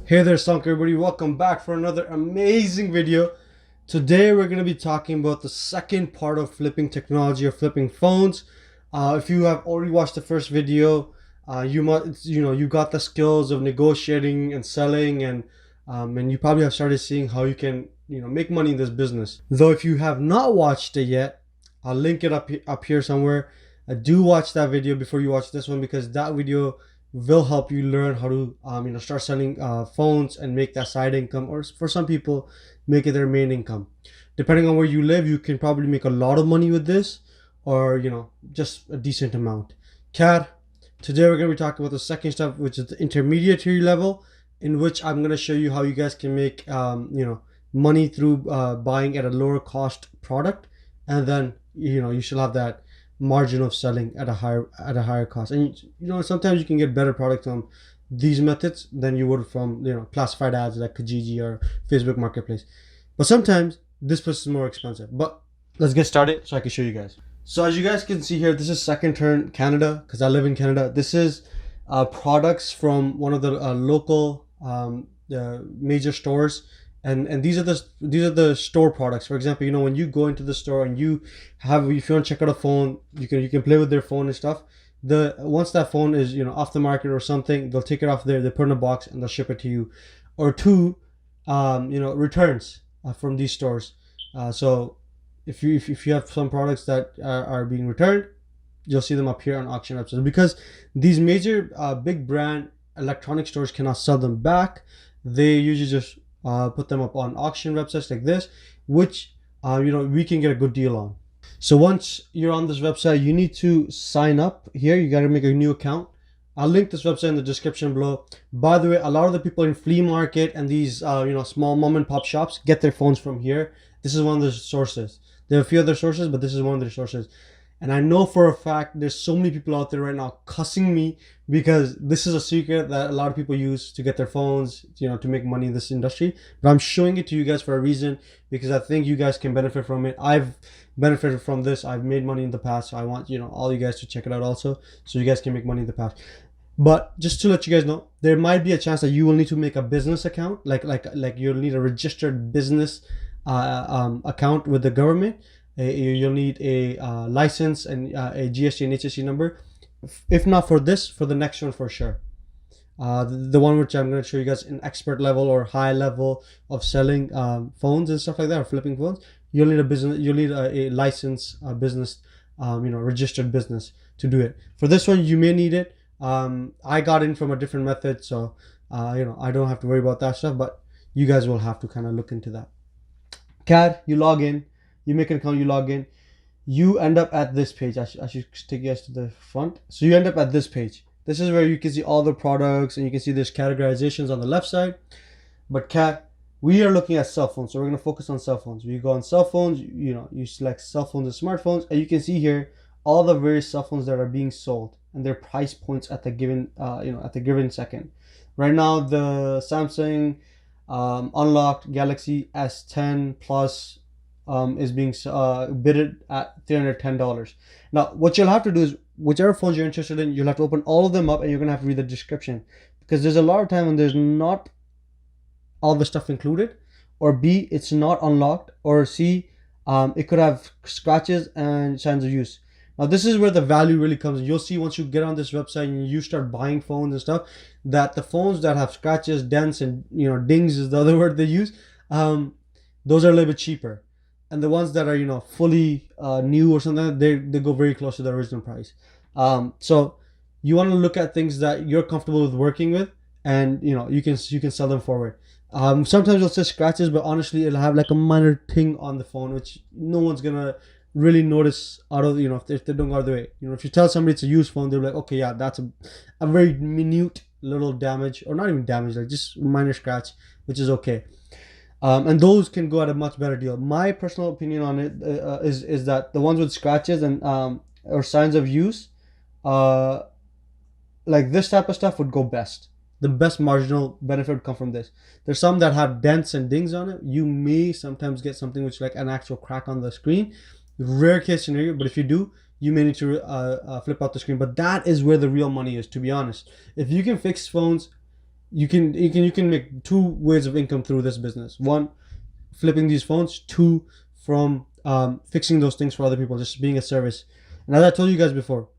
Hey there, Sunk everybody. Welcome back for another amazing video. Today we're going to be talking about the second part of flipping technology or flipping phones. If you have already watched the first video, you got the skills of negotiating and selling, and you probably have started seeing how you can make money in this business. Though if you have not watched it yet, I'll link it up here somewhere. Do watch that video before you watch this one, because that video will help you learn how to start selling phones and make that side income, or for some people make it their main income. Depending on where you live, you can probably make a lot of money with this, or just a decent amount. Today we're going to be talking about the second step, which is the intermediary level, in which I'm going to show you how you guys can make money through buying at a lower cost product, and then you should have that margin of selling at a higher cost. And sometimes you can get better products from these methods than you would from classified ads like Kijiji or Facebook Marketplace. But sometimes this place is more expensive. But let's get started so I can show you guys. So as you guys can see here, this is second turn Canada, because I live in Canada. This is products from one of the local major stores. And these are the store products. For example, when you go into the store and if you want to check out a phone, you can play with their phone and stuff. Once that phone is off the market or something, they'll take it off there, they put it in a box, and they'll ship it to you. Or two, returns from these stores. So if you have some products that are being returned, you'll see them up here on auction websites, because these major big brand electronic stores cannot sell them back. They usually just put them up on auction websites like this, which we can get a good deal on. So once you're on this website, you need to sign up here. You got to make a new account. I'll link this website in the description below. By the way, a lot of the people in flea market and these small mom and pop shops get their phones from here. This is one of the sources. There are a few other sources, but this is one of their sources. And I know for a fact there's so many people out there right now cussing me, because this is a secret that a lot of people use to get their phones, to make money in this industry. But I'm showing it to you guys for a reason, because I think you guys can benefit from it. I've benefited from this. I've made money in the past, so I want all you guys to check it out also, so you guys can make money in the past. But just to let you guys know, there might be a chance that you will need to make a business account, like you'll need a registered business account with the government. You'll need a license and a GST and HST number. If not for this, for the next one for sure. The one which I'm going to show you guys in expert level or high level of selling phones and stuff like that, or flipping phones, you'll need a business. You'll need a license, a business, registered business to do it. For this one, you may need it. I got in from a different method, so I don't have to worry about that stuff. But you guys will have to kind of look into that. You log in. You make an account, you log in, you end up at this page. I should take you guys to the front. So you end up at this page. This is where you can see all the products, and you can see there's categorizations on the left side. But we are looking at cell phones, so we're going to focus on cell phones. We go on cell phones, you select cell phones and smartphones, and you can see here all the various cell phones that are being sold and their price points at the given second. Right now, the Samsung unlocked Galaxy S10 Plus is being bidded at $310. Now, what you'll have to do is, whichever phones you're interested in, you'll have to open all of them up, and you're gonna have to read the description, because there's a lot of time when there's not all the stuff included, or B, it's not unlocked, or C, it could have scratches and signs of use. Now, this is where the value really comes in. You'll see once you get on this website and you start buying phones and stuff, that the phones that have scratches, dents, and dings is the other word they use. Those are a little bit cheaper. And the ones that are fully new or something, they go very close to the original price. So you want to look at things that you're comfortable with working with, and you can sell them forward. Sometimes you'll say scratches, but honestly it'll have like a minor thing on the phone which no one's gonna really notice out of if they don't go out of the way. If you tell somebody it's a used phone, they're like, okay, yeah, that's a very minute little damage, or not even damage, like just minor scratch, which is okay. And those can go at a much better deal. My personal opinion on it is that the ones with scratches and or signs of use, like this type of stuff would go best. The best marginal benefit would come from this. There's some that have dents and dings on it. You may sometimes get something which like an actual crack on the screen. Rare case scenario, but if you do, you may need to flip out the screen. But that is where the real money is, to be honest. If you can fix phones you can make two ways of income through this business. One, flipping these phones. Two, from fixing those things for other people, just being a service. And as I told you guys before,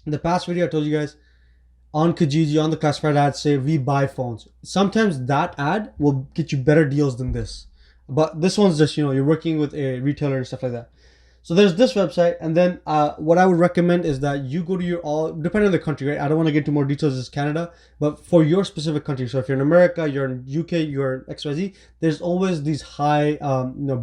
in the past video, I told you guys on Kijiji, on the classified ad, say we buy phones. Sometimes that ad will get you better deals than this. But this one's just, you're working with a retailer and stuff like that. So there's this website, and then what I would recommend is that you go to your depending on the country, right? I don't want to get into more details as Canada, but for your specific country. So if you're in America, you're in UK, you're in XYZ, there's always these high,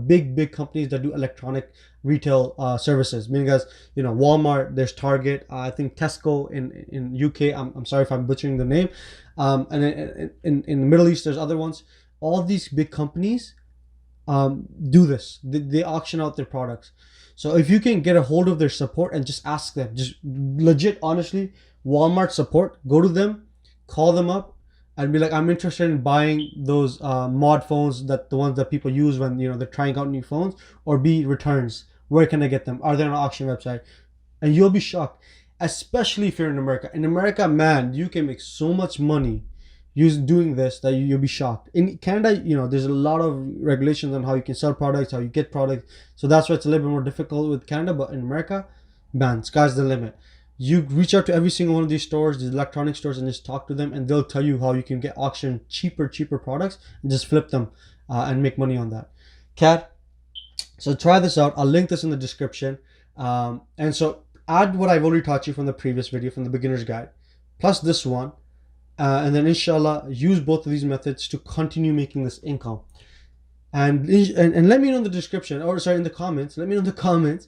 big companies that do electronic retail services. Meaning, guys, Walmart, there's Target, I think Tesco in UK. I'm sorry if I'm butchering the name. And in the Middle East, there's other ones. All these big companies do this. They auction out their products. So if you can get a hold of their support and just ask them, just legit, honestly, Walmart support, go to them, call them up, and be like, I'm interested in buying those mod phones, the ones that people use when they're trying out new phones, or B, returns. Where can I get them? Are they on an auction website? And you'll be shocked, especially if you're in America. In America, man, you can make so much money doing this that you'll be shocked. In Canada, there's a lot of regulations on how you can sell products, how you get products. So that's why it's a little bit more difficult with Canada. But in America, man, sky's the limit. You reach out to every single one of these stores, these electronic stores, and just talk to them, and they'll tell you how you can get auction cheaper products and just flip them and make money on that. Cat. So try this out. I'll link this in the description. And so add what I've already taught you from the previous video, from the beginner's guide, plus this one. And then inshallah use both of these methods to continue making this income. And let me know in the description, or sorry, in the comments. Let me know in the comments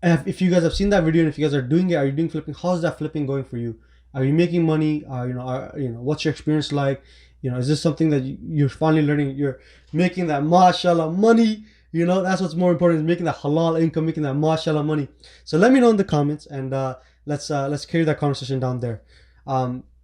if you guys have seen that video, and if you guys are doing it. Are you doing flipping? How's that flipping going for you? Are you making money? What's your experience like? Is this something that you're finally learning? You're making that mashallah money. That's what's more important, is making that halal income, making that mashallah money. So let me know in the comments, and let's carry that conversation down there.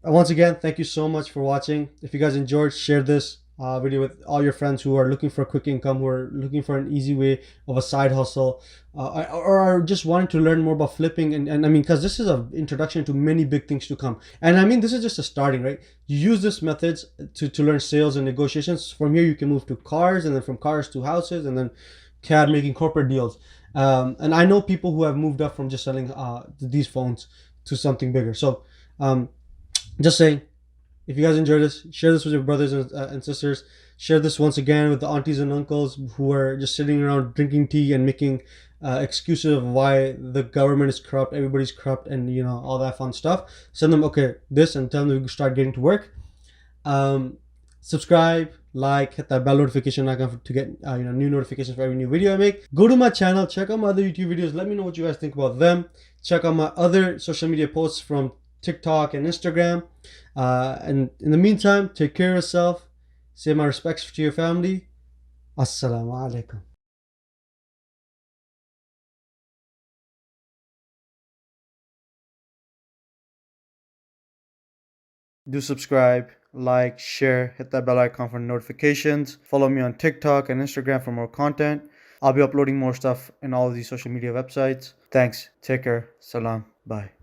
Once again, thank you so much for watching. If you guys enjoyed, share this video with all your friends who are looking for a quick income, who are looking for an easy way of a side hustle, or are just wanting to learn more about flipping. And I mean, because this is an introduction to many big things to come. And I mean, this is just a starting, right? You use this methods to learn sales and negotiations. From here, you can move to cars, and then from cars to houses, and then CAD, making corporate deals. And I know people who have moved up from just selling these phones to something bigger. So just saying, if you guys enjoyed this, share this with your brothers and sisters. Share this once again with the aunties and uncles who are just sitting around drinking tea and making excuses of why the government is corrupt, everybody's corrupt, and all that fun stuff. Send them this, and tell them to start getting to work. Subscribe, like, hit that bell notification icon to get new notifications for every new video I make. Go to my channel, check out my other YouTube videos. Let me know what you guys think about them. Check out my other social media posts from TikTok and Instagram. And in the meantime, take care of yourself. Say my respects to your family. Asalamu alaikum. Do subscribe, like, share, hit that bell icon for notifications. Follow me on TikTok and Instagram for more content. I'll be uploading more stuff in all of these social media websites. Thanks. Take care. Salam. Bye.